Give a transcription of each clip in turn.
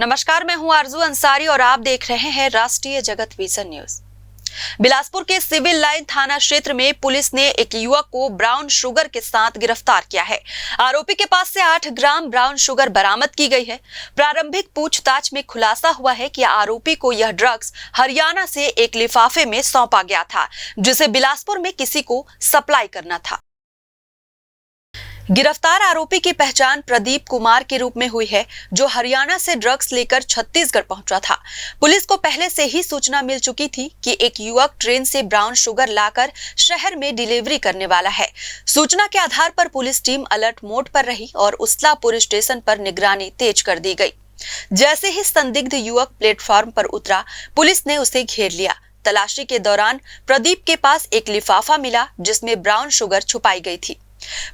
नमस्कार, मैं हूं आरजू अंसारी और आप देख रहे हैं राष्ट्रीय जगत विजन न्यूज। बिलासपुर के सिविल लाइन थाना क्षेत्र में पुलिस ने एक युवक को ब्राउन शुगर के साथ गिरफ्तार किया है। आरोपी के पास से 8 ग्राम ब्राउन शुगर बरामद की गई है। प्रारंभिक पूछताछ में खुलासा हुआ है कि आरोपी को यह ड्रग्स हरियाणा से एक लिफाफे में सौंपा गया था, जिसे बिलासपुर में किसी को सप्लाई करना था। गिरफ्तार आरोपी की पहचान प्रदीप कुमार के रूप में हुई है, जो हरियाणा से ड्रग्स लेकर छत्तीसगढ़ पहुंचा था। पुलिस को पहले से ही सूचना मिल चुकी थी कि एक युवक ट्रेन से ब्राउन शुगर लाकर शहर में डिलीवरी करने वाला है। सूचना के आधार पर पुलिस टीम अलर्ट मोड पर रही और उसला पुलिस स्टेशन पर निगरानी तेज कर दी गई। जैसे ही संदिग्ध युवक प्लेटफॉर्म पर उतरा, पुलिस ने उसे घेर लिया। तलाशी के दौरान प्रदीप के पास एक लिफाफा मिला, जिसमें ब्राउन शुगर छुपाई गई थी।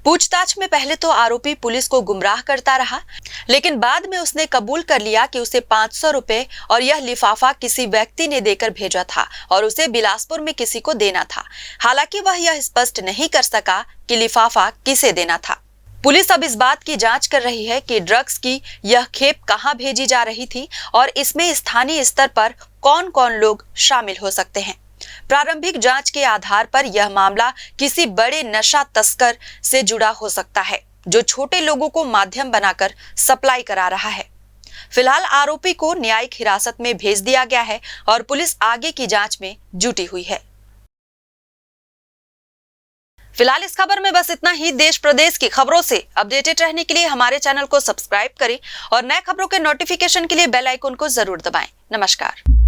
पूछताछ में पहले तो आरोपी पुलिस को गुमराह करता रहा, लेकिन बाद में उसने कबूल कर लिया कि उसे 500 रुपए और यह लिफाफा किसी व्यक्ति ने देकर भेजा था और उसे बिलासपुर में किसी को देना था। हालांकि वह यह स्पष्ट नहीं कर सका कि लिफाफा किसे देना था। पुलिस अब इस बात की जांच कर रही है कि ड्रग्स की यह खेप कहां भेजी जा रही थी और इसमें स्थानीय स्तर पर कौन-कौन लोग शामिल हो सकते हैं। प्रारंभिक जांच के आधार पर यह मामला किसी बड़े नशा तस्कर से जुड़ा हो सकता है, जो छोटे लोगों को माध्यम बनाकर सप्लाई करा रहा है। फिलहाल आरोपी को न्यायिक हिरासत में भेज दिया गया है और पुलिस आगे की जांच में जुटी हुई है। फिलहाल इस खबर में बस इतना ही। देश प्रदेश की खबरों से अपडेटेड रहने के लिए हमारे चैनल को सब्सक्राइब करें और नए खबरों के नोटिफिकेशन के लिए बेल आइकन को जरूर दबाएं। नमस्कार।